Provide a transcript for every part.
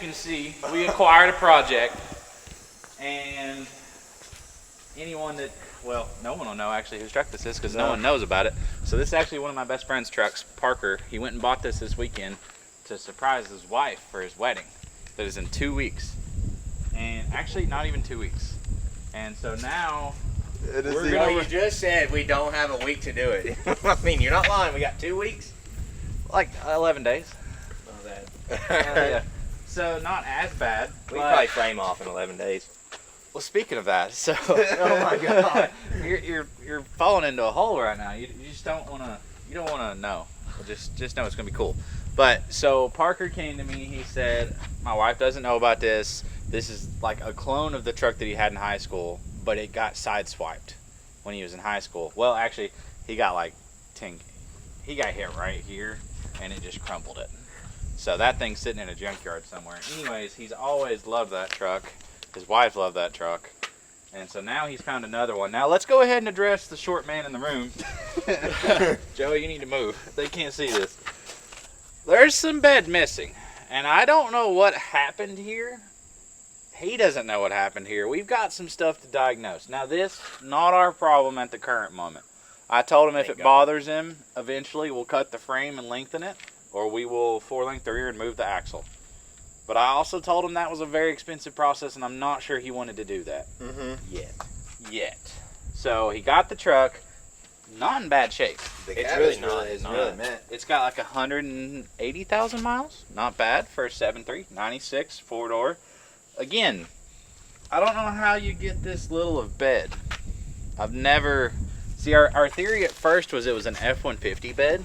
you can see, we acquired a project, and anyone that, well, no one will know actually whose truck this is because no one knows about it. So this is actually one of my best friend's trucks, Parker. He went and bought this weekend to surprise his wife for his wedding. That is in 2 weeks, and actually not even 2 weeks. And so now we're gonna. You just said we don't have a week to do it. I mean, you're not lying. We got 2 weeks. Like 11 days. Oh, that. Yeah. So not as bad. We can probably frame off in 11 days. Well, speaking of that, so Oh my God, you're falling into a hole right now. You just don't want to. You don't want to know. Just know it's gonna be cool. But so Parker came to me. He said, "My wife doesn't know about this. This is like a clone of the truck that he had in high school, but it got sideswiped when he was in high school. Well, actually, he got like he got hit right here, and it just crumpled it. So that thing's sitting in a junkyard somewhere. Anyways, he's always loved that truck. His wife loved that truck. And so now he's found another one. Now let's go ahead and address the short man in the room. Joey, you need to move. They can't see this. There's some bed missing. And I don't know what happened here. He doesn't know what happened here. We've got some stuff to diagnose. Now this, not our problem at the current moment. I told him if it bothers him, eventually we'll cut the frame and lengthen it. Or we will 4-length the rear and move the axle. But I also told him that was a very expensive process, and I'm not sure he wanted to do that yet. So he got the truck, not in bad shape. It's really not. It's really meant. It's got like 180,000 miles. Not bad for a 7.3, 96, 4-door. Again, I don't know how you get this little of bed. I've never... See, our theory at first was it was an F-150 bed.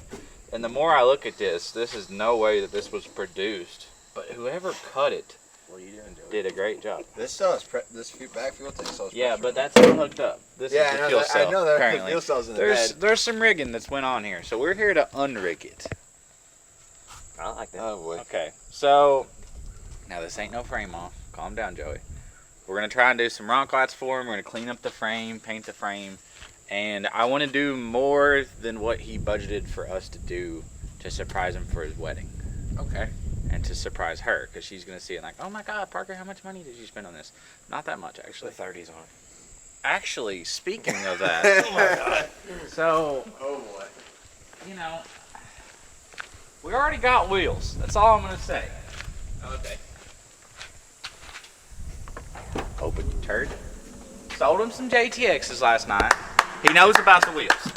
And the more I look at this is no way that this was produced. But whoever cut it did a great job. This still has this back fuel tank still has Yeah, pressure. but that's not hooked up. This is the fuel cell. I know there are currently. fuel cells in the bed. There's some rigging that's went on here, so we're here to unrig it. I like that. Oh boy. Okay, so now this ain't no frame off. Calm down, Joey. We're gonna try and do some rock lights for him. We're gonna clean up the frame, paint the frame, and I want to do more than what he budgeted for us to do to surprise him for his wedding. Okay. And to surprise her, because she's going to see it like, oh my God, Parker, how much money did you spend on this? Not that much, actually. The 30s on. Actually, speaking of that. Oh my God. So, Oh boy. you know, we already got wheels. That's all I'm going to say. Okay. Open your turd. Sold him some JTXs last night. He knows about the wheels.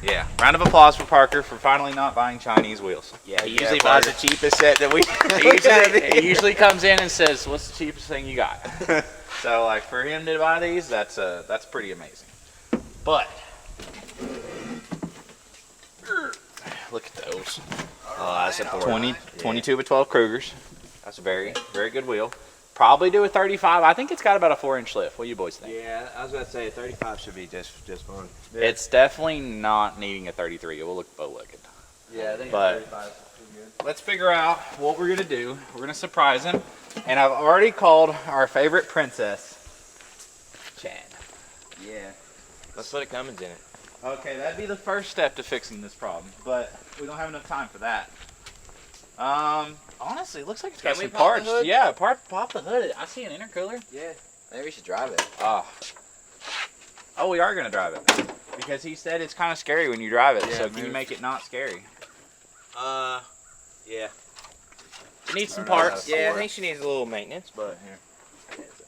Yeah, round of applause for Parker for finally not buying Chinese wheels. Yeah, he usually buys the cheapest set that we. He usually comes in and says, "What's the cheapest thing you got?" So, like for him to buy these, that's pretty amazing. But look at those. Oh, that's a 22 by 12 Krugers. That's a very, very good wheel. Probably do a 35. I think it's got about a 4-inch lift. What do you boys think? Yeah, I was going to say a 35 should be just fine. Yeah. It's definitely not needing a 33. It will look bow-legged. Yeah, I think But 35 is pretty good. let's figure out what we're going to do. We're going to surprise him. And I've already called our favorite princess, Chad. Yeah. Let's put a Cummins in it. Okay, that'd be the first step to fixing this problem. But we don't have enough time for that. Honestly, it looks like it's got Can we some pop the parts. hood? Yeah, pop the hood. I see an intercooler. Yeah. Maybe we should drive it. Oh, we are going to drive it. Because he said it's kind of scary when you drive it. Yeah, so can you move. make it not scary? Yeah. It needs some parts. Yeah, I think she needs a little maintenance, but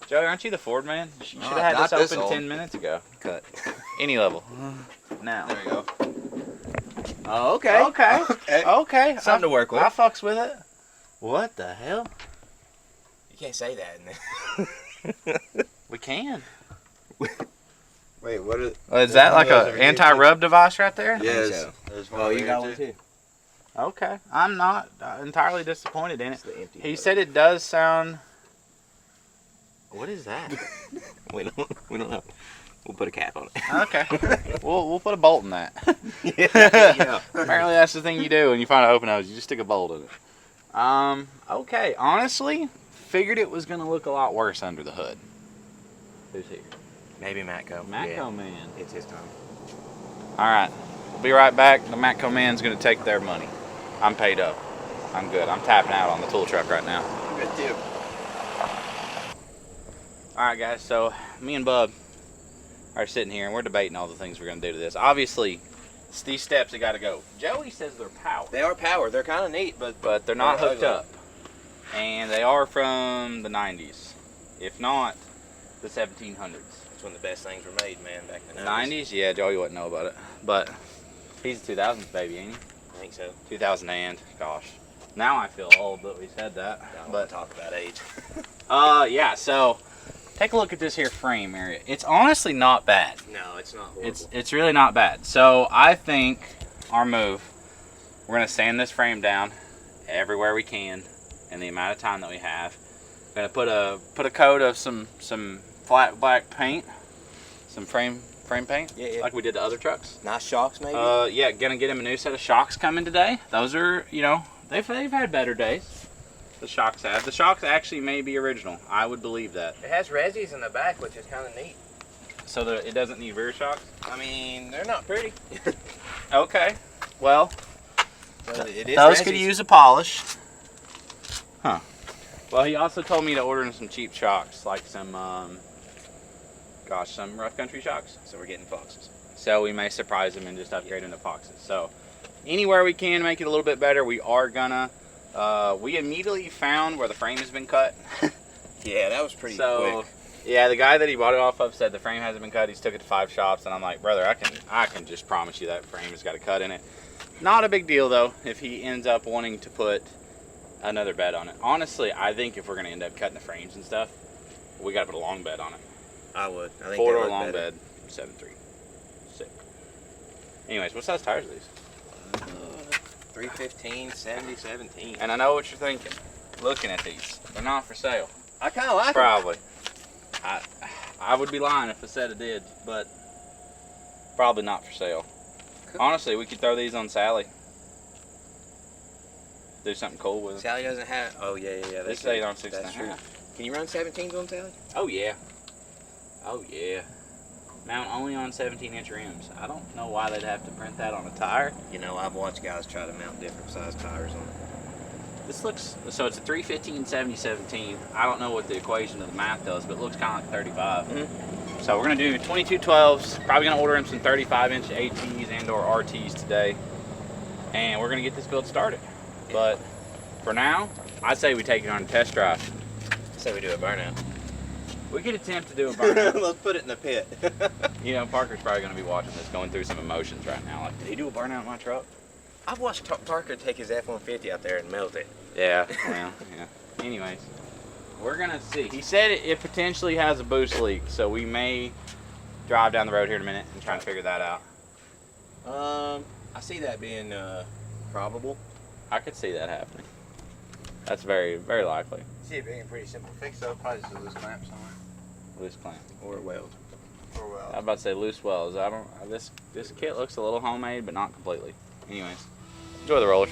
Joey, aren't you the Ford man? You should No, have had not this this open old. 10 minutes ago. cut. Any level. Now. There we go. Oh, okay. Okay. Okay. Something to work with. I fucks with it. What the hell? You can't say that in there. We can. Wait, what is? Is that like those a over anti-rub device right there? Yes. so. There's one Oh, over you here, got one too. Okay. I'm not entirely disappointed in it. It's the empty He hood. said it does sound... What is that? We don't know. We'll put a cap on it. Okay. We'll put a bolt in that. Yeah. Apparently that's the thing you do when you find an open hose. You just stick a bolt in it. Okay. Honestly, figured it was going to look a lot worse under the hood. Who's here? Maybe Matco. Matco Man. It's his time. All right. We'll be right back. The Matco Man's going to take their money. I'm paid up. I'm good. I'm tapping out on the tool truck right now. Good too. Alright guys, so me and Bub are sitting here and we're debating all the things we're going to do to this. Obviously, it's these steps that got to go. Joey says they're powered. They are powered. They're kind of neat, but But they're not hooked ugly. up. And they are from the 90s. If not, the 1700s. That's when the best things were made, man, back in the 90s? Yeah, Joey wouldn't know about it. But he's a 2000s baby, ain't he? I think so. 2000 and, gosh. Now I feel old that we said that. I don't But want to talk about age. yeah, so take a look at this here frame area. It's honestly not bad. No, it's not horrible. It's really not bad. So I think our move, we're gonna sand this frame down everywhere we can in the amount of time that we have. We're gonna put a coat of some flat black paint, some frame paint, Yeah. like we did the other trucks. Nice shocks, maybe. Yeah, gonna get him a new set of shocks coming today. Those are, you know, they've had better days. The shocks have. The shocks actually may be original. I would believe that. It has resis in the back, which is kind of neat. So it doesn't need rear shocks? I mean, they're not pretty. Okay. Well, It is those resis. could use a polish. Huh. Well, he also told me to order him some cheap shocks, like some rough country shocks. So we're getting foxes. So we may surprise him and just upgrade him to foxes. So anywhere we can make it a little bit better, we are gonna. We immediately found where the frame has been cut. Yeah, that was pretty So, quick. yeah, the guy that he bought it off of said the frame hasn't been cut. He's took it to 5 shops, and I'm like, brother, I can just promise you that frame has got a cut in it. Not a big deal though if he ends up wanting to put another bed on it. Honestly, I think if we're gonna end up cutting the frames and stuff, we gotta put a long bed on it. I would. I think 4-door they look long better. bed, 7.3. Sick. Anyways, what size tires are these? 315, 70, 17. And I know what you're thinking. Looking at these, they're not for sale. I kind of like them. Probably. I would be lying if I said it did, but probably not for sale. Cool. Honestly, we could throw these on Sally. Do something cool with them. Sally doesn't have. Oh yeah. This is 8 on That's 6.5. true. Can you run 17s on Sally? Oh yeah. Oh yeah. Mount only on 17-inch rims. I don't know why they'd have to print that on a tire. You know, I've watched guys try to mount different size tires on it. This looks, so it's a 315 7017. I don't know what the equation of the math does, but it looks kind of like 35. Mm-hmm. So we're gonna do 2212s. Probably gonna order him some 35-inch ATs and/or RTs today, and we're gonna get this build started. But for now, I'd say we take it on a test drive. So we do a burnout. We could attempt to do a burnout. Let's put it in the pit. You know, Parker's probably gonna be watching this, going through some emotions right now. Like, did he do a burnout in my truck? I've watched Parker take his F-150 out there and melt it. Yeah. Well, yeah. Anyways, we're gonna see. He said it potentially has a boost leak, so we may drive down the road here in a minute and try and figure that out. I see that being probable. I could see that happening. That's very, very likely. See it being a pretty simple fix though. Probably just a loose clamp somewhere. Loose clamp. Or a weld. Or I was well. about to say loose wells. I don't. This kit looks a little homemade, but not completely. Anyways, enjoy the rollers.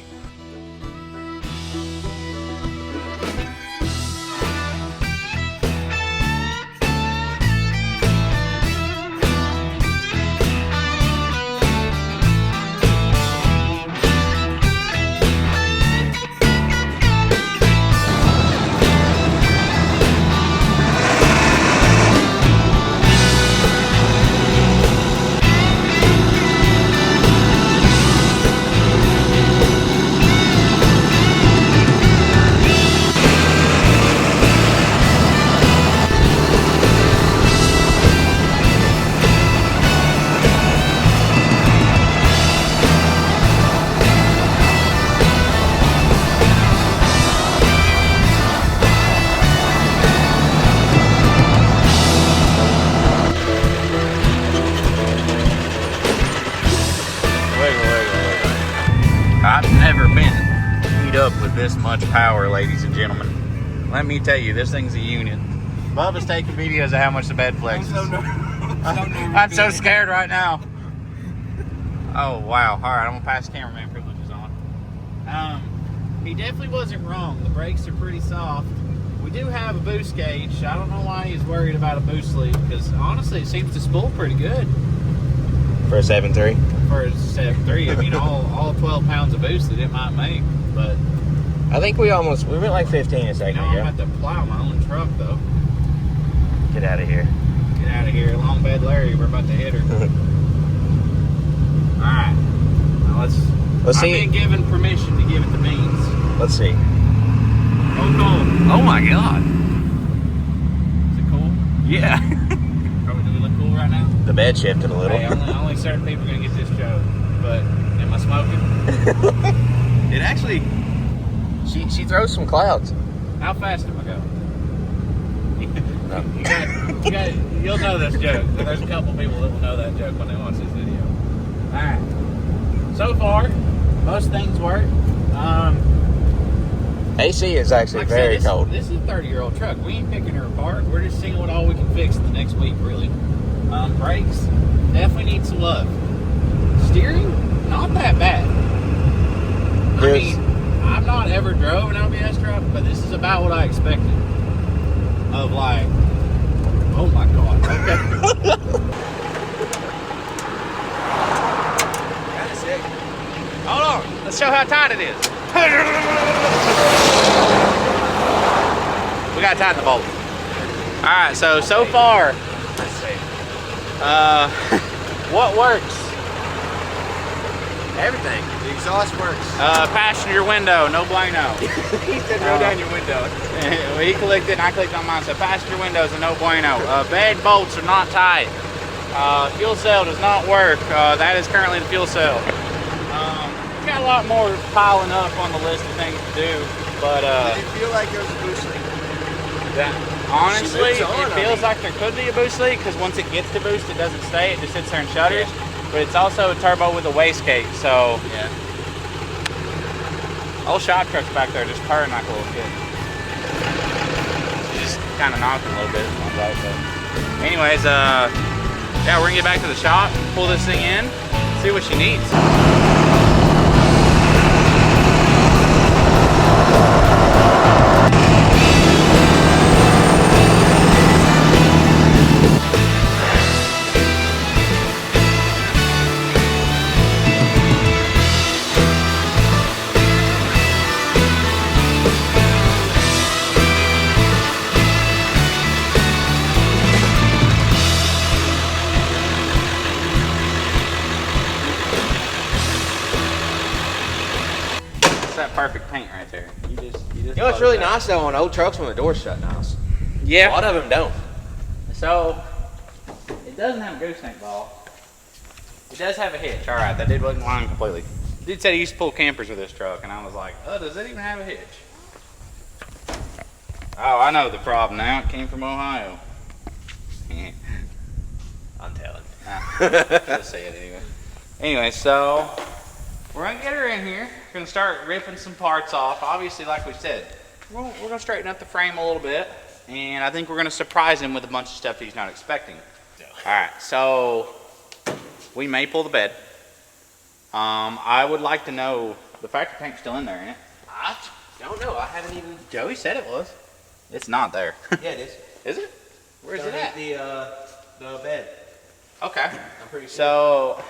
I've never been beat up with this much power, ladies and gentlemen. Let me tell you, this thing's a unit. Bubba's taking videos of how much the bed flexes. I'm so scared right now. Oh, wow. All right, I'm going to pass cameraman privileges on. He definitely wasn't wrong. The brakes are pretty soft. We do have a boost gauge. I don't know why he's worried about a boost leak, because honestly, it seems to spool pretty good. For a 7.3? For a 7.3, I mean, all 12 pounds of boost that it might make, but I think we went like 15 a second Now ago. I'm about to plow my own truck, though. Get out of here. Get out of here. Long bed Larry, we're about to hit her. Alright. Now let's see. I've been given permission to give it the beans. Let's see. Oh, cool. Oh my God. Is it cool? Yeah. Do we look cool right now? The bed shifted a little. Hey, only certain people are going to get this joke. But am I smoking? It actually, she throws some clouds. How fast am I going? No. You'll know this joke. There's a couple people that will know that joke when they watch this video. Alright. So far, most things work. AC is actually Like I very said, cold. This is a 30-year-old truck. We ain't picking her apart. We're just seeing what all we can fix the next week, really. Brakes, definitely need some love. Steering, not that bad. I mean, I've not ever drove an OBS truck, but this is about what I expected. Of like, oh my God. Okay. Kind of sick. Hold on. Let's show how tight it is. We gotta tighten the bolt. Alright, so far, Let's see. what works? Everything. The exhaust works. Passenger window, no bueno. He said roll down your window. He clicked it and I clicked on mine, so passenger windows are no bueno. Bed bolts are not tight. Fuel cell does not work. That is currently the fuel cell. We've got a lot more piling up on the list of things to do, but Did it feel like there was a boost leak? honestly, She moves on, it feels like there could be a boost leak because once it gets to boost, it doesn't stay. It just sits there and shudders. Yeah. But it's also a turbo with a wastegate, so Yeah. old shop truck's back there just purring like a little kid. She's just kind of knocking a little bit. But anyways, yeah, we're gonna get back to the shop, pull this thing in, see what she needs. That perfect paint right there. You just You know what's really nice though on old trucks when the door's shut nice. Yeah. A lot of them don't. So it doesn't have a gooseneck ball. It does have a hitch. All right, that dude wasn't lying completely. The dude said he used to pull campers with this truck, and I was like, oh, does it even have a hitch? Oh, I know the problem now. It came from Ohio. I'm telling. Let's say it anyway. Anyway, so we're gonna get her in here. We're gonna start ripping some parts off. Obviously, like we said, we're gonna straighten up the frame a little bit, and I think we're gonna surprise him with a bunch of stuff he's not expecting. No. All right, so we may pull the bed. I would like to know the factory tank's still in there, ain't it? I don't know. I haven't even. Joey said it was. It's not there. Yeah, it is. Is it? Where's it at? The bed. Okay. I'm pretty sure. So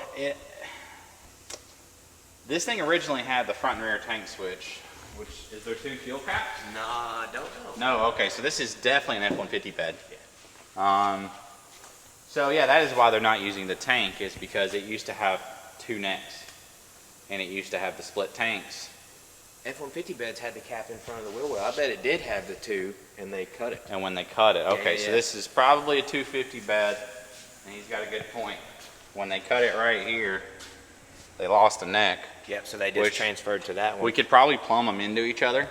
this thing originally had the front and rear tank switch. Which is there two fuel caps? Nah, I don't know. No. Okay. So this is definitely an F-150 bed. Yeah. So yeah, that is why they're not using the tank, is because it used to have two necks, and it used to have the split tanks. F-150 beds had the cap in front of the wheel well. I bet it did have the two, and they cut it. And when they cut it, okay, Yeah. so this is probably a 250 bed, and he's got a good point. When they cut it right here, they lost a neck. Yep, so they just transferred to that one. We could probably plumb them into each other.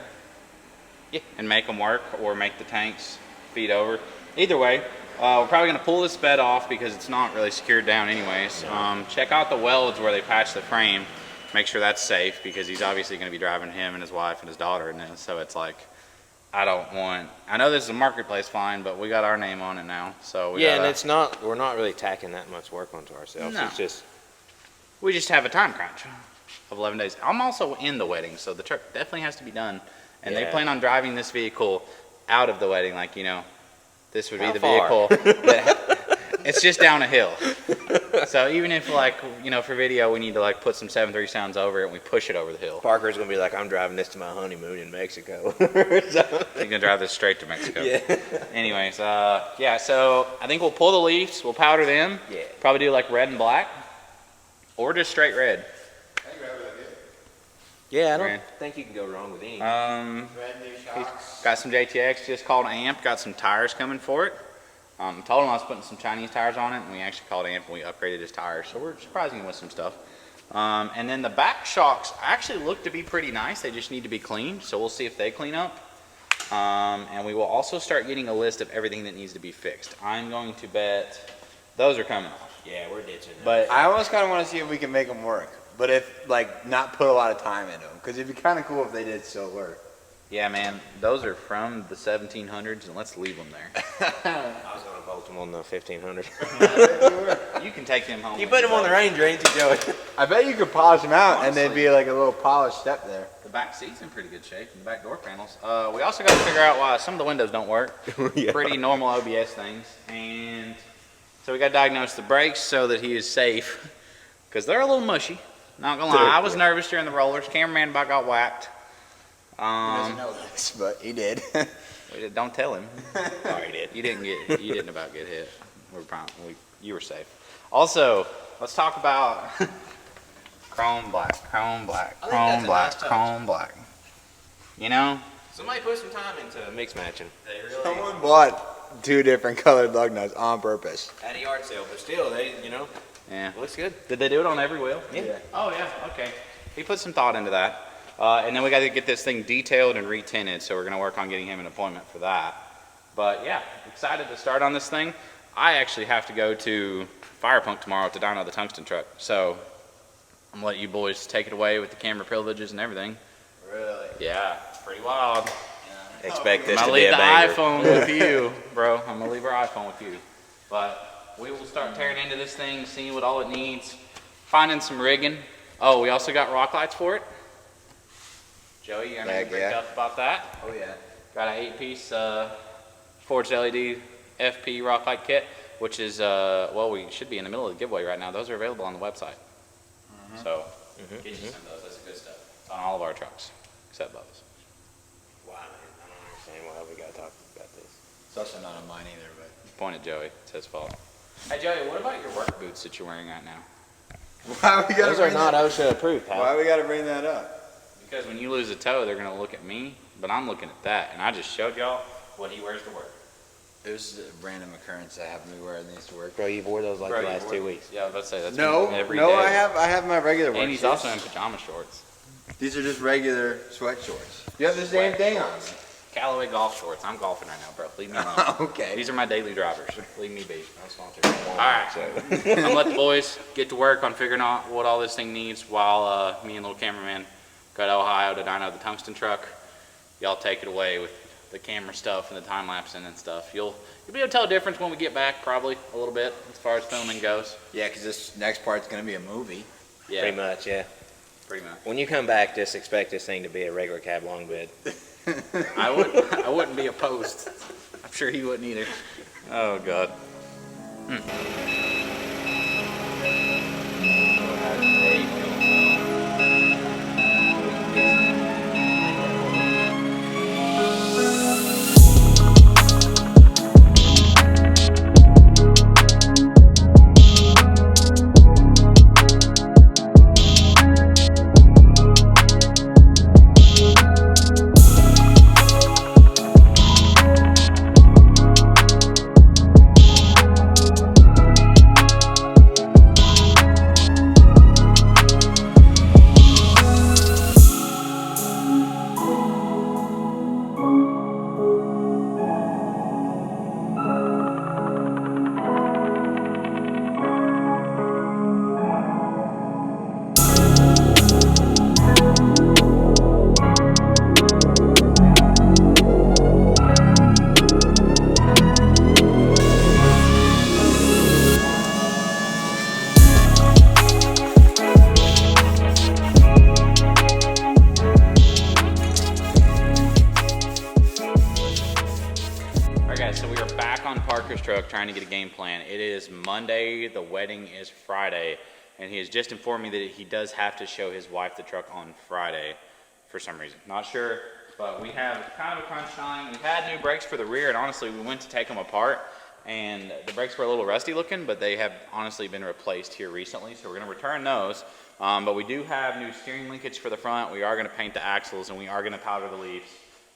Yeah. And make them work, or make the tanks feed over. Either way, we're probably going to pull this bed off because it's not really secured down anyways. Check out the welds where they patch the frame. Make sure that's safe, because he's obviously going to be driving him and his wife and his daughter in this. So it's like, I know this is a marketplace find, but we got our name on it now. So and it's not. We're not really tacking that much work onto ourselves. No. It's just. we just have a time crunch of 11 days. I'm also in the wedding, so the truck definitely has to be done. And they Yeah. plan on driving this vehicle out of the wedding, like, you know, this would be How the far? vehicle that It's just down a hill. So even if like, you know, for video, we need to like put some 7.3 sounds over it and we push it over the hill. Parker's gonna be like, I'm driving this to my honeymoon in Mexico. He's gonna drive this straight to Mexico. Yeah. Anyways, yeah, so I think we'll pull the leaves, we'll powder them. Yeah. Probably do like red and black. Or just straight red. Yeah, I don't Red. think you can go wrong with any. Brand new shocks. Got some JTX just called AMP, got some tires coming for it. Told him I was putting some Chinese tires on it, and we actually called AMP and we upgraded his tires. So we're surprising him with some stuff. And then the back shocks actually look to be pretty nice. They just need to be cleaned, so we'll see if they clean up. And we will also start getting a list of everything that needs to be fixed. I'm going to bet those are coming off. Yeah, we're ditching them. But I almost kind of want to see if we can make them work. But if, like, not put a lot of time into them. Because it'd be kind of cool if they did still work. yeah, man, those are from the 1700s, and let's leave them there. I was gonna bolt them on the 1500. You can take them home. You with put them on the range, ain't you, Joey? I bet you could polish them out and they'd Honestly. be like a little polished step there. The back seat's in pretty good shape, and the back door panels. We also got to figure out why some of the windows don't work. Yeah. Pretty normal OBS things. And so we got to diagnose the brakes so that he is safe, because they're a little mushy. Not gonna lie, I was nervous during the rollers. Cameraman about got whacked. He doesn't know this, but he did. Don't tell him. Oh, he did. You didn't about get hit. You were safe. Also, let's talk about chrome black, I think that's a nice touch. chrome black. You know, Somebody put some time into mix matching. They really Someone bought 2 different colored lug nuts on purpose. at a yard sale, but still, they, yeah. it looks good. Did they do it on every wheel? Yeah. Oh yeah. Okay. He put some thought into that. And then we got to get this thing detailed and retinted, so we're going to work on getting him an appointment for that. But yeah, excited to start on this thing. I actually have to go to Fire Punk tomorrow to dyno the tungsten truck, so I'm going to let you boys take it away with the camera privileges and everything. Really? Yeah, it's pretty wild. Expect this I'm to going to be leave a the banger. iPhone with you, bro. I'm going to leave our iPhone with you. But we will start tearing into this thing, seeing what all it needs, finding some rigging. Oh, we also got rock lights for it. Joey, you got anything to Heck yeah. break up about that? Oh, yeah. Got an 8-piece Forged LED FP rock light kit, which is, well, we should be in the middle of the giveaway right now. Those are available on the website. So, get you some of those. That's good stuff. It's on all of our trucks, except Bubba's. Wow, man, I don't understand why we gotta talk about this. It's also not on mine either, but. Point at Joey. It's his fault. Hey, Joey, what about your work boots that you're wearing right now? Why we gotta Those are bring not that? OSHA approved, pal. Why we gotta bring that up? Because when you lose a toe, they're going to look at me, but I'm looking at that. And I just showed y'all what he wears to work. It was a random occurrence that happened to me wearing these to work. Bro, you've wore those like Bro, the you last wore- 2 weeks. Yeah, I was about to say, that's No, me every no, day. I have my regular work And he's shorts. also in pajama shorts. These are just regular sweat shorts. You have the same thing on. Callaway golf shorts. I'm golfing right now, bro. Leave me alone. Okay. These are my daily drivers. Leave me be. I'm sponsored by Walmart, All right. so. I'm gonna let the boys get to work on figuring out what all this thing needs while me and little cameraman go to Ohio to dyno the tungsten truck. Y'all take it away with the camera stuff and the time lapsing and stuff. You'll be able to tell a difference when we get back, probably a little bit as far as filming goes. Yeah, because this next part's gonna be a movie. Yeah, Pretty much, yeah. pretty much. When you come back, just expect this thing to be a regular cab long bed. I wouldn't be opposed. I'm sure he wouldn't either. Oh God. Parker's truck trying to get a game plan. It is Monday, the wedding is Friday, and he has just informed me that he does have to show his wife the truck on Friday for some reason. Not sure, but we have kind of a crunch time. We've had new brakes for the rear, and honestly, we went to take them apart, and the brakes were a little rusty looking, but they have honestly been replaced here recently, so we're going to return those. But we do have new steering linkage for the front. We are going to paint the axles, and we are going to powder the leaves.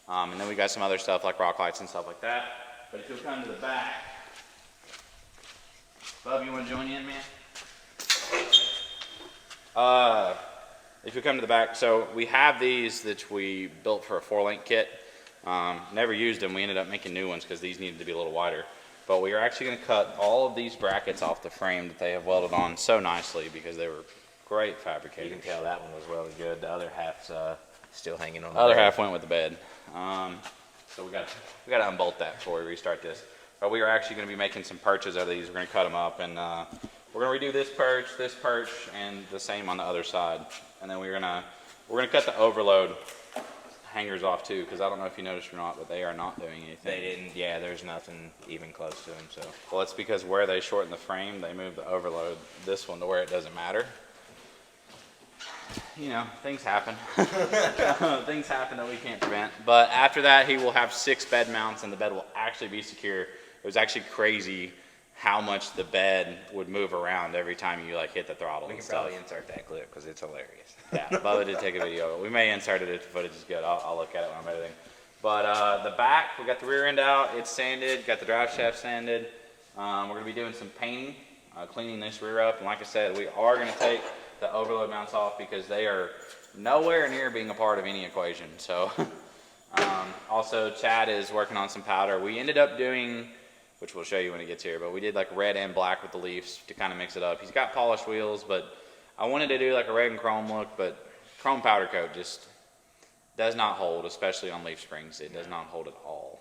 And then we got some other stuff like rock lights and stuff like that. But if you'll come to the back, Bub, you want to join in, man? If you come to the back, so we have these that we built for a 4-link kit. Never used them. We ended up making new ones because these needed to be a little wider. But we are actually going to cut all of these brackets off the frame that they have welded on so nicely because they were great fabricated. You can tell that one was welded good. The other half's still hanging on. The other half went with the bed. So we got to unbolt that before we restart this. But we are actually going to be making some perches out of these. We're going to cut them up, and we're going to redo this perch, and the same on the other side. And then we're going to cut the overload hangers off too, because I don't know if you noticed or not, but they are not doing anything. They didn't. Yeah, there's nothing even close to them. So. Well, it's because where they shorten the frame, they move the overload this one to where it doesn't matter. You know, things happen. Things happen that we can't prevent. But after that, he will have 6 bed mounts, and the bed will actually be secure. It was actually crazy how much the bed would move around every time you like hit the throttle. We can probably insert that clip because it's hilarious. Yeah, Bubba did take a video. We may insert it if the footage is good. I'll look at it when I'm editing. But the back, we got the rear end out. It's sanded. Got the drive shaft sanded. We're going to be doing some painting, cleaning this rear up. And like I said, we are going to take the overload mounts off because they are nowhere near being a part of any equation. So also Chad is working on some powder. We ended up doing, which we'll show you when it gets here, but we did like red and black with the leaves to kind of mix it up. He's got polished wheels, but I wanted to do like a red and chrome look, but chrome powder coat just does not hold, especially on leaf springs. It does not hold at all.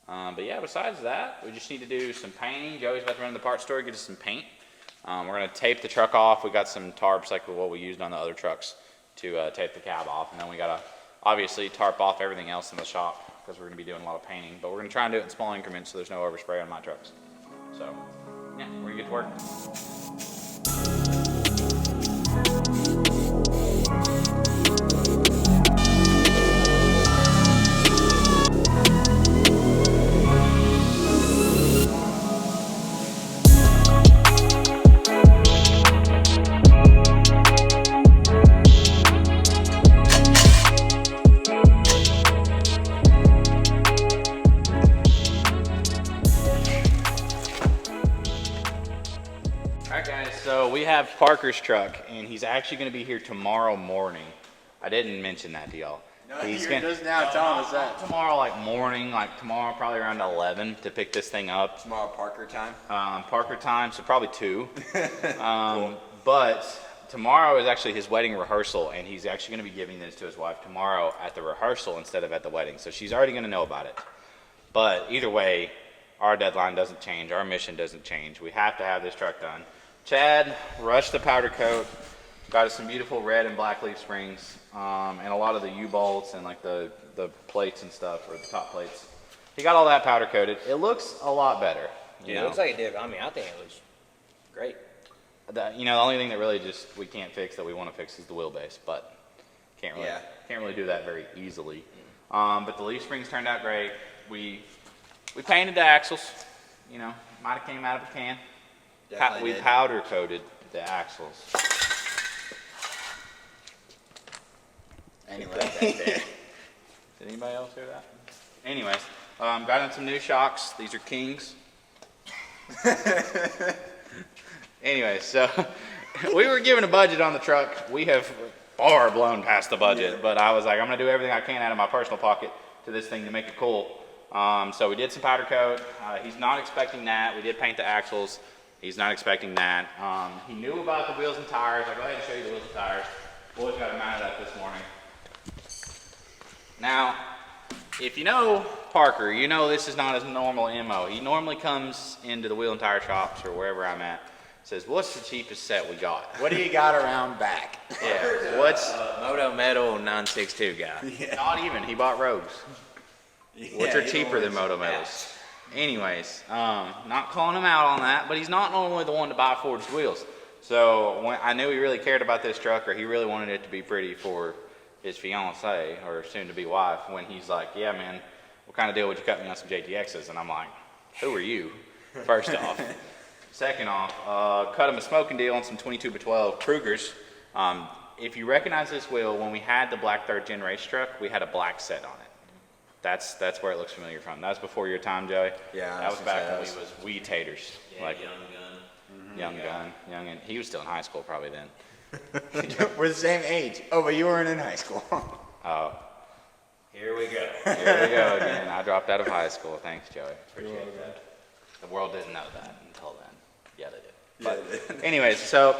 But yeah, besides that, we just need to do some painting. Joey's about to run to the parts store, get us some paint. We're going to tape the truck off. We got some tarps like what we used on the other trucks to tape the cab off. And then we got to obviously tarp off everything else in the shop because we're going to be doing a lot of painting. But we're going to try and do it in small increments so there's no overspray on my trucks. So, yeah, we're going to get to work. So we have Parker's truck, and he's actually going to be here tomorrow morning. I didn't mention that to y'all. No, he's just now telling us that. Tomorrow, like morning, like tomorrow probably around 11 to pick this thing up. Tomorrow Parker time? Parker time, so probably 2. Cool. But tomorrow is actually his wedding rehearsal, and he's actually going to be giving this to his wife tomorrow at the rehearsal instead of at the wedding. So she's already going to know about it. But either way, our deadline doesn't change. Our mission doesn't change. We have to have this truck done. Chad rushed the powder coat, got us some beautiful red and black leaf springs, and a lot of the U-bolts and like the plates and stuff, or the top plates. He got all that powder coated. It looks a lot better. Yeah, it looks like it did. I mean, I think it looks great. The only thing that really we can't fix that we want to fix is the wheelbase, but can't really do that very easily. But the leaf springs turned out great. We painted the axles. Might have came out of a can. We powder coated the axles. Anyway, did anybody else hear that? Anyways, got in some new shocks. These are Kings. Anyways, so we were given a budget on the truck. We have far blown past the budget, but I was like, I'm gonna do everything I can out of my personal pocket to this thing to make it cool. So we did some powder coat. He's not expecting that. We did paint the axles. He's not expecting that. He knew about the wheels and tires. I'll go ahead and show you the wheels and tires. Boys got them mounted up this morning. Now, if you know Parker, you know this is not his normal MO. He normally comes into the wheel and tire shops or wherever I'm at, says, what's the cheapest set we got? What do you got around back? Yeah, what's... Moto Metal 962 guy. Yeah. Not even, he bought Rogues, which are cheaper than Moto Metals. Anyways, not calling him out on that, but he's not normally the one to buy forged wheels. So when I knew he really cared about this truck, or he really wanted it to be pretty for his fiance or soon-to-be wife, when he's like, yeah, man, what kind of deal would you cut me on some JTXs? And I'm like, who are you, first off? Second off, cut him a smoking deal on some 22x12 Krugers. If you recognize this wheel, when we had the black 3rd Gen race truck, we had a black set on it. That's where it looks familiar from. That's before your time, Joey. Yeah, that was back when we was weed taters. Yeah, like young gun. young gun, young, and he was still in high school probably then. We're the same age. Oh, but you weren't in high school. Oh, Here we go. here we go again. I dropped out of high school. Thanks, Joey. Appreciate that. The world didn't know that until then. Yeah, they did. But anyways, so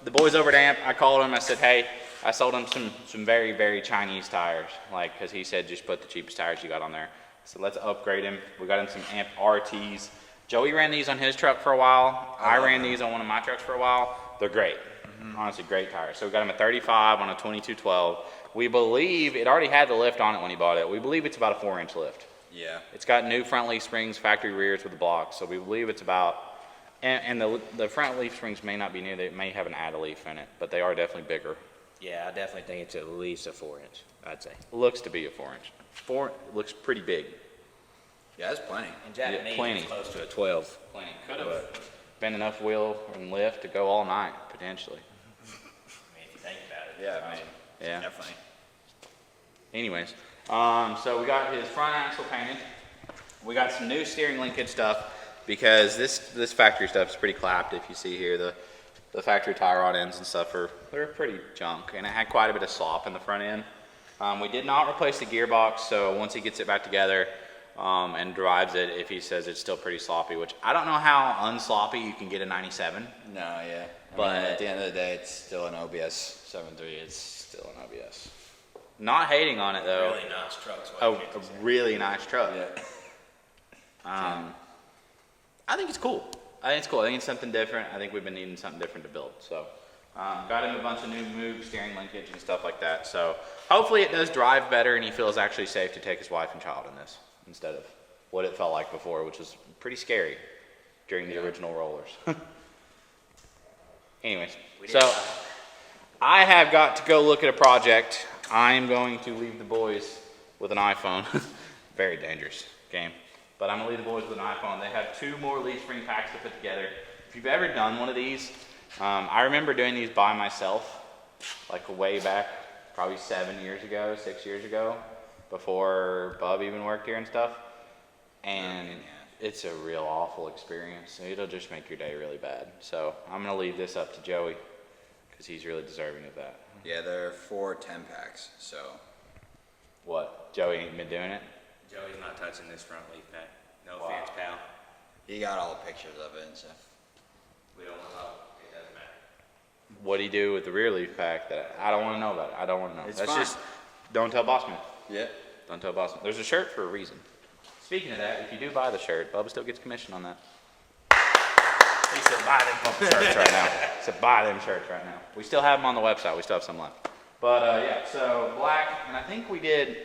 the boys over at AMP, I called him. I said, hey, I sold him some very, very Chinese tires, like, because he said just put the cheapest tires you got on there. So let's upgrade him. We got him some AMP RTs. Joey ran these on his truck for a while. I ran these on one of my trucks for a while. They're great. Honestly, great tires. So we got him a 35 on a 2212. We believe it already had the lift on it when he bought it. We believe it's about a 4-inch lift. Yeah. It's got new front leaf springs, factory rears with the blocks. So we believe it's about, and the front leaf springs may not be new. They may have an add a leaf in it, but they are definitely bigger. Yeah, I definitely think it's at least a 4-inch, I'd say. Looks to be a 4-inch. Looks pretty big. Yeah, that's plenty. In Japanese, plenty. it's close to a 12. Plenty. Could have been enough wheel and lift to go all night, potentially. I mean, if you think about it. Yeah, I mean, Yeah. definitely. Anyways, so we got his front axle painted. We got some new steering linkage stuff because this factory stuff is pretty clapped. If you see here, the factory tie rod ends and stuff they're pretty junk, and it had quite a bit of slop in the front end. We did not replace the gearbox, so once he gets it back together and drives it, if he says it's still pretty sloppy, which I don't know how unsloppy you can get a 97. No, yeah. But- I mean, at the end of the day, it's still an OBS 7.3. It's still an OBS. Not hating on it though. Really nice trucks. A really nice truck. Yeah. I think it's cool. I think it's something different. I think we've been needing something different to build. So, got him a bunch of new Moog steering linkage and stuff like that. So, hopefully it does drive better and he feels actually safe to take his wife and child in this instead of what it felt like before, which was pretty scary during the original rollers. Anyways, so I have got to go look at a project. I'm going to leave the boys with an iPhone. Very dangerous game. But I'm going to leave the boys with an iPhone. They have 2 more leaf spring packs to put together. If you've ever done one of these, I remember doing these by myself, like way back, probably 7 years ago, 6 years ago, before Bub even worked here and stuff. And it's a real awful experience. It'll just make your day really bad. So I'm going to leave this up to Joey because he's really deserving of that. Yeah, there are 4 10-packs, so. What? Joey ain't been doing it? Joey's not touching this front leaf pack. No offense, pal. He got all the pictures of it and stuff. We don't want to. It doesn't matter. What'd he do with the rear leaf pack? That I don't want to know about it. I don't want to know. It's That's fine. just, don't tell Bossman. Yeah. Don't tell Bossman. There's a shirt for a reason. Speaking of that, if you do buy the shirt, Bubba still gets commission on that. He said buy them shirts right now. He said buy them shirts right now. We still have them on the website. We still have some left. But yeah, so black, and I think we did,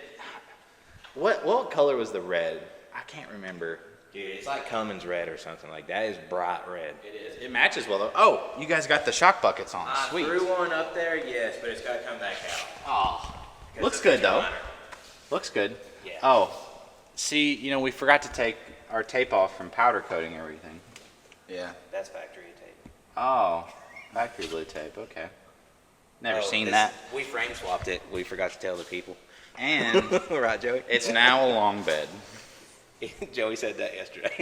what color was the red? I can't remember. Dude, it's like Cummins red or something like that. It's bright red. It is. It matches well though. Oh, you guys got the shock buckets on. I Sweet. threw one up there, yes, but it's got to come back out. Oh, looks good though. Looks good. Yeah. Oh, see, you know, we forgot to take our tape off from powder coating everything. Yeah. That's factory tape. Oh, factory blue tape. Okay. Never seen this- that. We frame swapped it. We forgot to tell the people. And Right, Joey? it's now a long bed. Joey said that yesterday.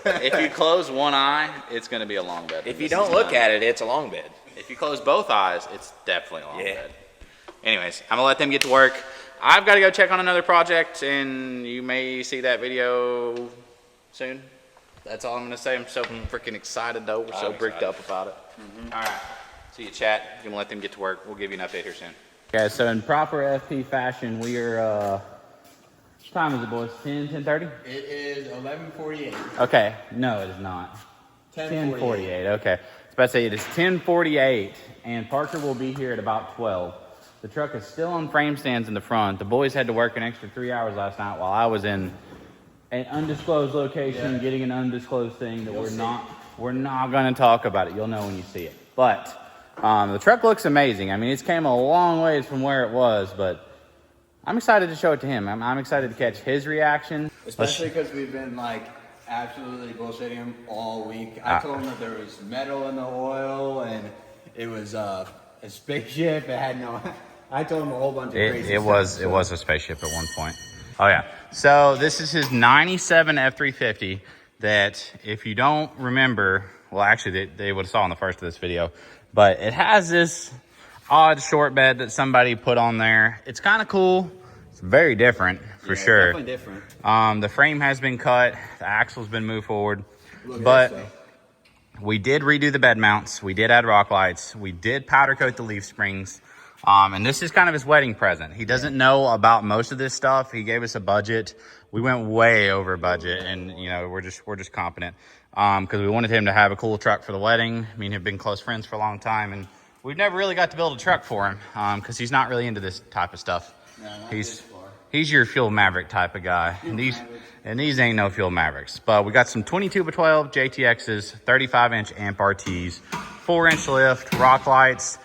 If you close one eye, it's going to be a long bed. If you don't look at it, it's a long bed. If you close both eyes, it's definitely a long Yeah. bed. Anyways, I'm going to let them get to work. I've got to go check on another project, and you may see that video soon. That's all I'm going to say. I'm so freaking excited, though. We're so bricked up about it. All right. See you, chat. I'm going to let them get to work. We'll give you an update here soon. Okay, so in proper FP fashion, we are, what time is it, boys? 10:30? It is 11:48. Okay, no, it is not. 10:48. Okay, I was about to say it is 10:48, and Parker will be here at about 12. The truck is still on frame stands in the front. The boys had to work an extra 3 hours last night while I was in an undisclosed location, getting an undisclosed thing that we're not going to talk about it. You'll know when you see it. But the truck looks amazing. I mean, it's came a long ways from where it was, but I'm excited to show it to him. I'm excited to catch his reaction. Especially because we've been like absolutely bullshitting him all week. I told him that there was metal in the oil and it was a spaceship. It had no. I told him a whole bunch of crazy stuff. It was a spaceship at one point. Oh yeah. So this is his 97 F350 that, if you don't remember, well, actually they would have saw in the first of this video, but it has this odd short bed that somebody put on there. It's kind of cool. It's very different for sure. Definitely different. The frame has been cut. The axle's been moved forward, but we did redo the bed mounts. We did add rock lights. We did powder coat the leaf springs. And this is kind of his wedding present. He doesn't know about most of this stuff. He gave us a budget. We went way over budget, and you know, we're just competent. Because we wanted him to have a cool truck for the wedding. I mean, we've been close friends for a long time, and we've never really got to build a truck for him, because he's not really into this type of stuff. No, He's your Fuel Maverick type of guy, and these ain't no Fuel Mavericks. But we got some 22x12 JTXs, 35-inch amp RTs, 4-inch lift, rock lights.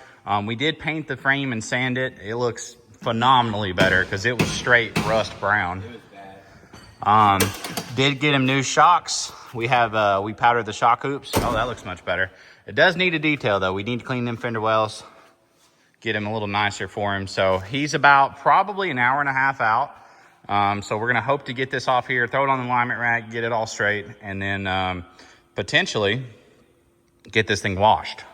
We did paint the frame and sand it. It looks phenomenally better because it was straight rust brown. It was bad. Did get him new shocks. We powdered the shock hoops. Oh, that looks much better. It does need a detail though. We need to clean them fender wells, get him a little nicer for him. So he's about probably an hour and a half out. So we're gonna hope to get this off here, throw it on the alignment rack, get it all straight, and then potentially get this thing washed.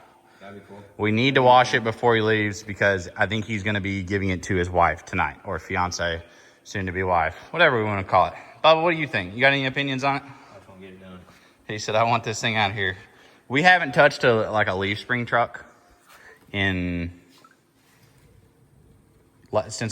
That'd be cool. We need to wash it before he leaves because I think he's going to be giving it to his wife tonight, or fiance, soon to be wife, whatever we want to call it. Bubba, what do you think? You got any opinions on it? I just want to get it done. He said, I want this thing out here. We haven't touched a leaf spring truck since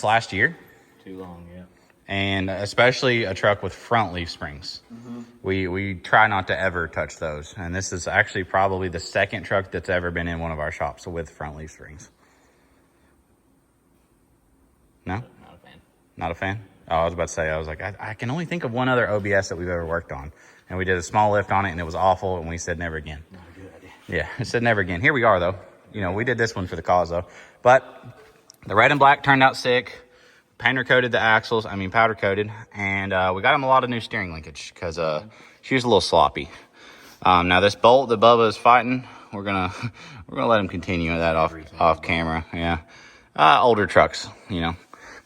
last year. Too long, yeah. And especially a truck with front leaf springs. Mm-hmm. We try not to ever touch those. And this is actually probably the second truck that's ever been in one of our shops with front leaf springs. No? Not a fan. Not a fan? Oh, I was about to say, I can only think of one other OBS that we've ever worked on. And we did a small lift on it and it was awful and we said never again. Not a good idea. Yeah, I said never again. Here we are though. You know, we did this one for the cause though. But the red and black turned out sick. Painter coated the axles, powder coated, and we got him a lot of new steering linkage because she was a little sloppy. Now this bolt that Bubba is fighting, we're gonna let him continue that off camera. Yeah, older trucks, you know,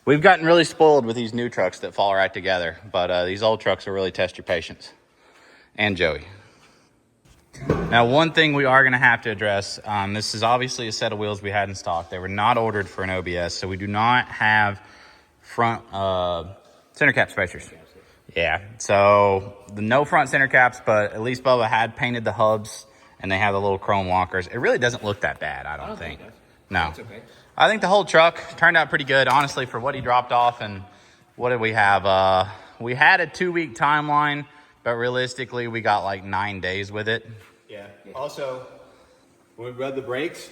we've gotten really spoiled with these new trucks that fall right together, but these old trucks will really test your patience. And Joey. Now, one thing we are gonna have to address. This is obviously a set of wheels we had in stock. They were not ordered for an OBS, so we do not have front center cap spacers. Yeah, so no front center caps, but at least Bubba had painted the hubs and they have the little chrome walkers. It really doesn't look that bad, I don't think. No. It's okay. I think the whole truck turned out pretty good, honestly, for what he dropped off. And what did we have? We had a 2-week timeline, but realistically we got like 9 days with it. Yeah. Also, when we read the brakes,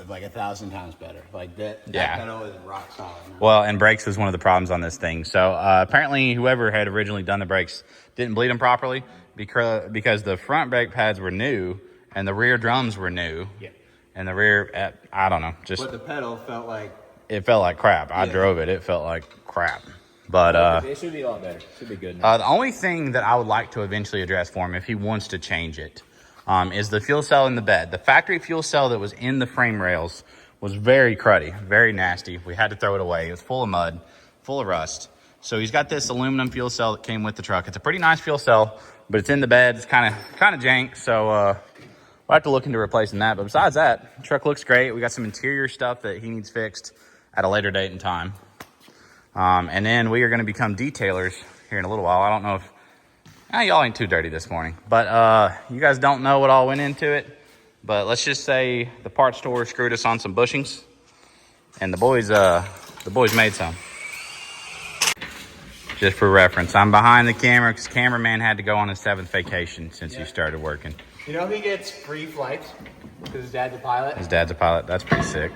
like 1,000 times better. Like that pedal is rock solid now. Well, and brakes was one of the problems on this thing. So apparently whoever had originally done the brakes didn't bleed them properly because the front brake pads were new and the rear drums were new. Yeah. And the rear, I don't know. But the pedal felt like... It felt like crap. I drove it. It felt like crap. But it should be a lot better. It should be good now. The only thing that I would like to eventually address for him, if he wants to change it, is the fuel cell in the bed. The factory fuel cell that was in the frame rails was very cruddy, very nasty. We had to throw it away. It was full of mud, full of rust. So he's got this aluminum fuel cell that came with the truck. It's a pretty nice fuel cell, but it's in the bed. It's kind of jank. So we'll have to look into replacing that. But besides that, the truck looks great. We got some interior stuff that he needs fixed at a later date and time. And then we are going to become detailers here in a little while. I don't know if y'all ain't too dirty this morning, but you guys don't know what all went into it. But let's just say the parts store screwed us on some bushings, and the boys made some. Just for reference, I'm behind the camera because cameraman had to go on his 7th vacation since he started working. You know he gets free flights because his dad's a pilot? His dad's a pilot. That's pretty sick.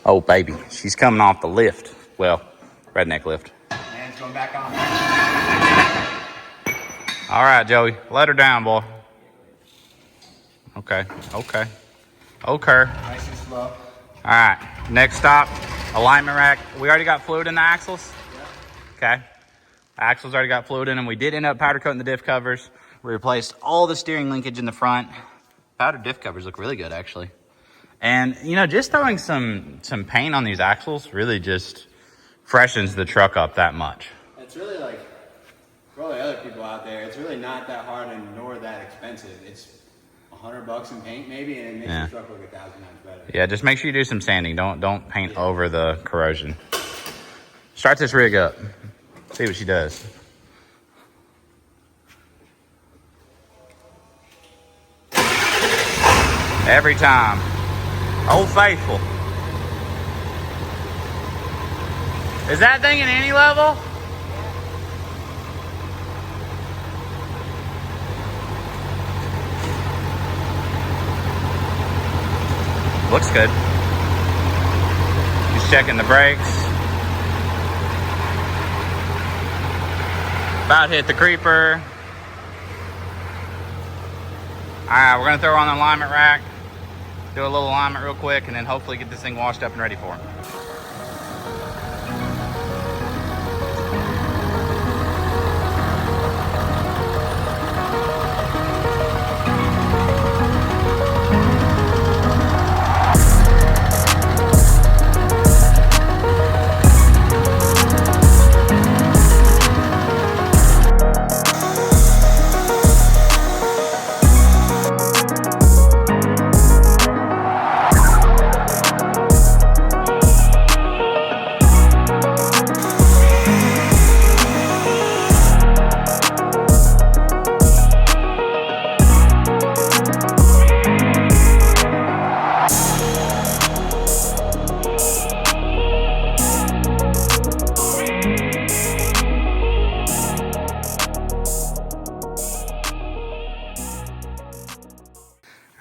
Oh, baby, she's coming off the lift. Well, redneck lift. And it's going back on. All right, Joey. Let her down, boy. Okay. Okay. Okay. Nice and slow. All right. Next stop, alignment rack. We already got fluid in the axles? Yeah. Okay. Axles already got fluid in them. We did end up powder coating the diff covers. We replaced all the steering linkage in the front. Powder diff covers look really good, actually. And, you know, just throwing some paint on these axles really just freshens the truck up that much. It's really like, for all the other people out there, it's really not that hard and nor that expensive. It's $100 in paint maybe, and it makes the truck look 1,000 times better. Yeah, just make sure you do some sanding. Don't paint over the corrosion. Start this rig up. See what she does. Every time. Old Faithful. Is that thing in any level? Looks good. Just checking the brakes. About hit the creeper. Alright, we're gonna throw her on the alignment rack. Do a little alignment real quick and then hopefully get this thing washed up and ready for him.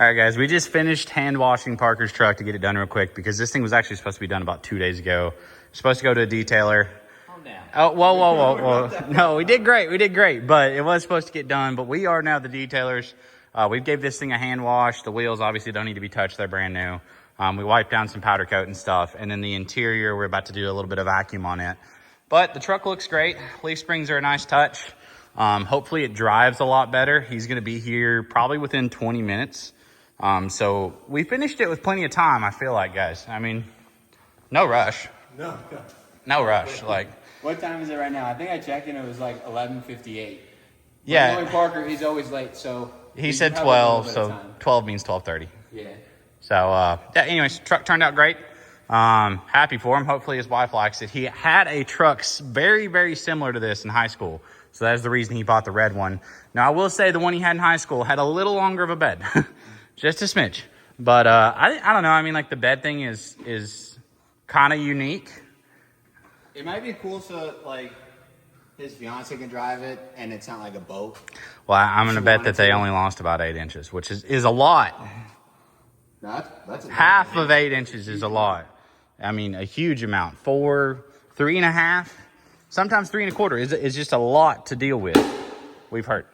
All right, guys, we just finished hand washing Parker's truck to get it done real quick because this thing was actually supposed to be done about 2 days ago. Supposed to go to a detailer. Calm down. Oh, whoa. No, we did great, but it was supposed to get done, but we are now the detailers. We gave this thing a hand wash. The wheels obviously don't need to be touched. They're brand new. We wiped down some powder coat and stuff. And then the interior, we're about to do a little bit of vacuum on it. But the truck looks great. Leaf springs are a nice touch. Hopefully it drives a lot better. He's going to be here probably within 20 minutes. So we finished it with plenty of time, I feel like, guys. I mean, no rush. No rush. Like, what time is it right now? I think I checked and it was like 11:58. Yeah. Knowing Parker, he's always late, so he said 12, so 12 means 12:30. Yeah. So, yeah, anyways, truck turned out great. Happy for him. Hopefully his wife likes it. He had a truck very, very similar to this in high school. So that is the reason he bought the red one. Now, I will say the one he had in high school had a little longer of a bed. Just a smidge. But I don't know. I mean, like, the bed thing is kind of unique. It might be cool so, like, his fiance can drive it and it's not like a boat. Well, I'm going to bet that they only lost about 8 inches, which is a lot. No, that's Half of 8 inches is a lot. I mean, a huge amount. 4, 3.5, sometimes 3 1/4 is just a lot to deal with. We've heard.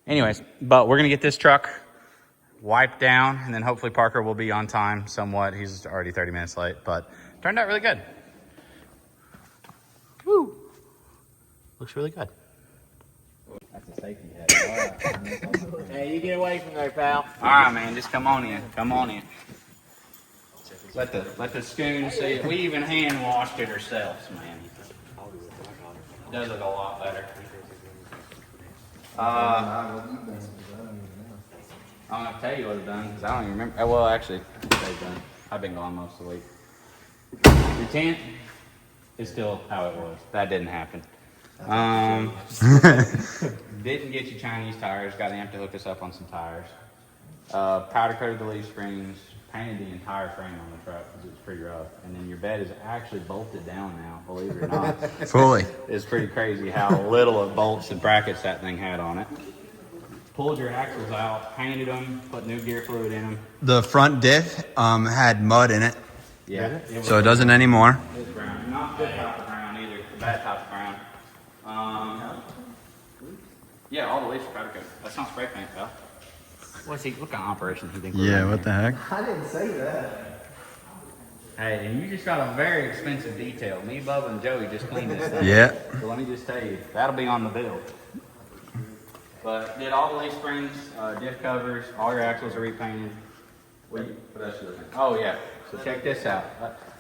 Anyways, but we're going to get this truck wiped down, and then hopefully Parker will be on time somewhat. He's already 30 minutes late, but turned out really good. Woo! Looks really good. That's a safety head. Hey, you get away from there, pal. All right, man, just come on in. Come on in. Let the scoon see it. We even hand washed it ourselves, man. It does look a lot better. I'm going to tell you what I've done, because I don't even remember. Well, actually, they've done. I've been gone most of the week. Your tent is still how it was. That didn't happen. Didn't get you Chinese tires. Got Amp to hook us up on some tires. Powder coated the leaf springs. Painted the entire frame on the truck because it was pretty rough. And then your bed is actually bolted down now, believe it or not. fully. It's pretty crazy how little of bolts and brackets that thing had on it. Pulled your axles out, painted them, put new gear fluid in them. The front diff had mud in it, Yeah. so it doesn't anymore. It was brown. Not bad top of ground. Yeah, all the leaves are powder coated. That's not spray paint, pal. What kind of operation do you think we're Yeah, running what the here? heck? I didn't say that. Hey, and you just got a very expensive detail. Me, Bubba, and Joey just cleaned this thing. Yeah. So let me just tell you, that'll be on the bill. But did all the leaf springs, diff covers, all your axles are repainted. What else you looking at? Oh yeah. So check this out.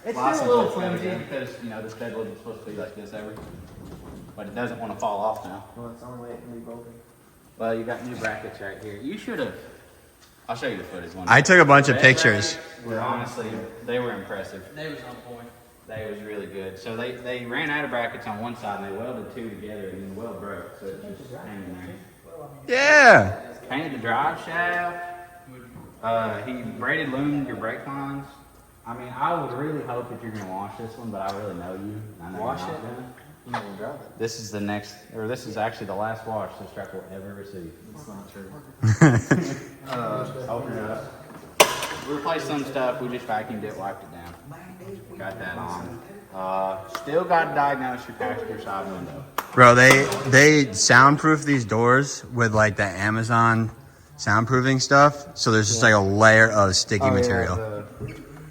It's License still a little plate's flimsy. because this bed wasn't supposed to be like this ever. But it doesn't want to fall off now. Well, it's the only way it can be broken. Well, you got new brackets right here. You should have. I'll show you the footage one I day. took a bunch of Bed pictures. brackets were honestly, they were impressive. They was on point. They was really good. So they ran out of brackets on one side and they welded two together and then the weld broke. So it's just hanging there. Yeah. Painted the drive shaft. He braided loomed your brake lines. I mean, I would really hope that you're gonna wash this one, but I really know you. I know Wash you're not it? gonna. I'm not gonna drive it. This is the next, or this is actually the last wash this truck will ever receive. It's not true. Open it up. We replaced some stuff. We just vacuumed it, wiped it down. Got that on. Still got to diagnose your passenger side window. Bro, they soundproof these doors with like the Amazon soundproofing stuff. So there's just like a layer of sticky material.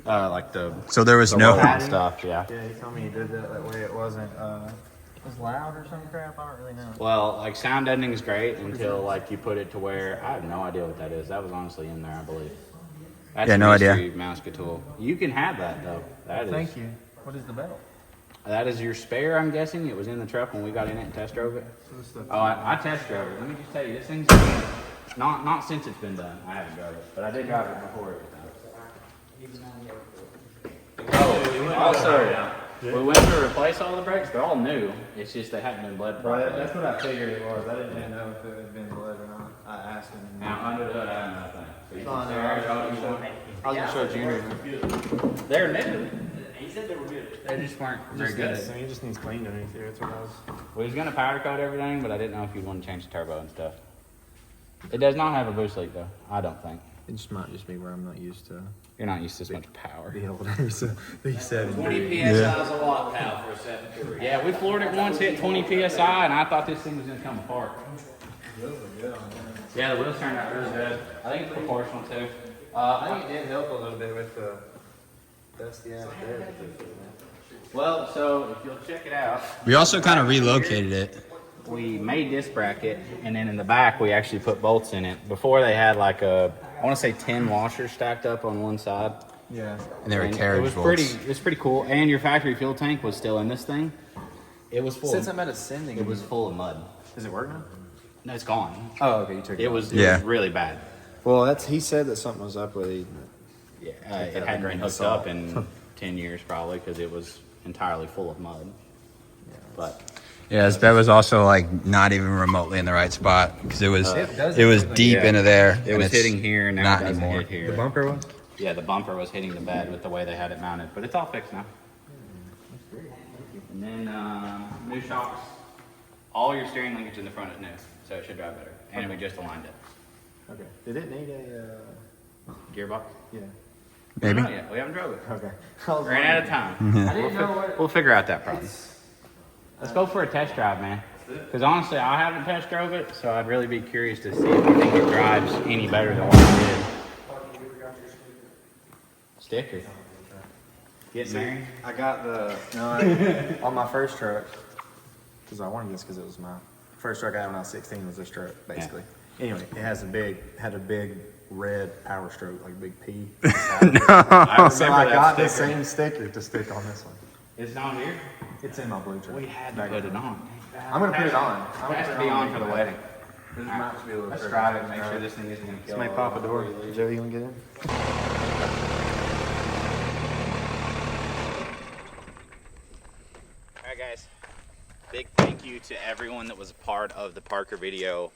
Like the So there was no. padding stuff, yeah. Yeah, he told me he did that way it wasn't, was loud or some crap, I don't really know. Well, like sound deadening is great until like you put it to where I have no idea what that is. That was honestly in there, I believe. That's Yeah, a no idea. mystery Mousquetool. You can have that though. That is. Thank you. What is the belt? That is your spare, I'm guessing. It was in the truck when we got in it and test drove it. Oh, I test drove it. Let me just tell you, this thing's not since it's been done. I haven't drove it, but I did drive it before it was done. Oh, also, we went to replace all the brakes. They're all new. It's just they haven't been bled properly. That's what I figured it was. I didn't know if it had been blood or not. I asked him. Now under the hood, I have nothing. So you Oh, can no, see I was our- gonna show Junior. They're new. He said they were good. They just weren't very good. So he just needs cleaned underneath here. That's what I was. We was gonna powder coat everything, but I didn't know if you'd want to change the turbo and stuff. It does not have a boost leak though. I don't think. It just might just be where I'm not used to You're not used to this much power. the older. So the 7. 20 psi is a lot, pal, for a 7.3. Yeah, we floored it once, hit 20 psi, and I thought this thing was gonna come apart. Yeah, the wheels turned out really good. I think it's proportional too. I think it did help a little bit with the dusty ass bed. Well, so if you'll check it out, We also kind of relocated it. we made this bracket, and then in the back we actually put bolts in it. Before they had like I want to say 10 washers stacked up on one side. Yeah. And they were And carriage it was bolts. pretty cool. And your factory fuel tank was still in this thing. It was full. Since I'm at ascending, It was full of mud. Does it work now? No, it's gone. Oh, okay. You took it. It was Yeah. really bad. Well, he said that something was up with it. Yeah, that it hadn't grain been of hooked salt. up in 10 years probably because it was entirely full of mud. But Yeah, his bed was also like not even remotely in the right spot because it was does it was look like- deep yeah. into there. it and was it's hitting here and now not it doesn't anymore. hit here. The bumper was? Yeah, the bumper was hitting the bed with the way they had it mounted, but it's all fixed now. And then new shocks. All your steering linkage in the front is new, so it should drive better. And we just aligned it. Okay. Did it need a? Gearbox? Yeah. Maybe. No, yeah, we haven't drove it. Okay. Ran out of time. I didn't know what. We'll figure out that problem. Let's go for a test drive, man. Because honestly, I haven't test drove it, so I'd really be curious to see if you think it drives any better than what it did. Sticker. Getting married? I got on my first truck, because I wanted this because it was my first truck I had when I was 16 was this truck, basically. Anyway, it had a big red power stroke, like a big P. I So I got the same sticker to stick on this one. It's not here? It's in my blue truck. We had to put it on. I'm gonna put it on. It has to be on for the wedding. This might just be a little Let's tricky. drive it and make sure this thing isn't going to kill Somebody all pop a of door. us before we leave. Joe, you wanna get in? Alright guys, big thank you to everyone that was a part of the Parker video.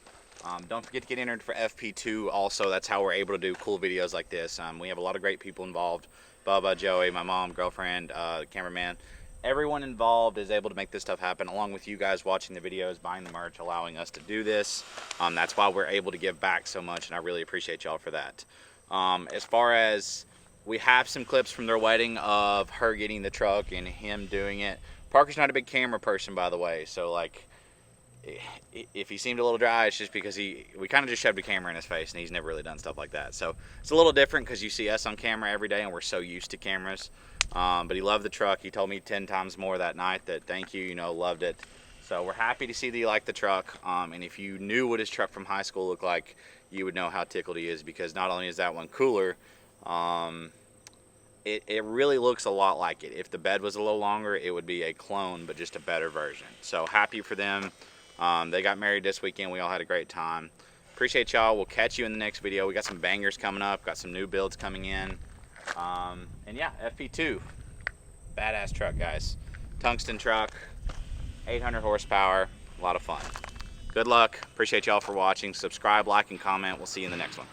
Don't forget to get entered for FP2 also. That's how we're able to do cool videos like this. We have a lot of great people involved. Bubba, Joey, my mom, girlfriend, cameraman. Everyone involved is able to make this stuff happen, along with you guys watching the videos, buying the merch, allowing us to do this. That's why we're able to give back so much, and I really appreciate y'all for that. As far as we have some clips from their wedding of her getting the truck and him doing it. Parker's not a big camera person, by the way, so like, if he seemed a little dry, it's just because we kind of just shoved a camera in his face, and he's never really done stuff like that. So it's a little different because you see us on camera every day, and we're so used to cameras. But he loved the truck. He told me 10 times more that night that thank you, loved it. So we're happy to see that you like the truck. And if you knew what his truck from high school looked like, you would know how tickled he is, because not only is that one cooler, it really looks a lot like it. If the bed was a little longer, it would be a clone, but just a better version. So happy for them. They got married this weekend. We all had a great time. Appreciate y'all. We'll catch you in the next video. We got some bangers coming up. Got some new builds coming in. And yeah, FP2. Badass truck, guys. Tungsten truck. 800 horsepower. A lot of fun. Good luck. Appreciate y'all for watching. Subscribe, like, and comment. We'll see you in the next one.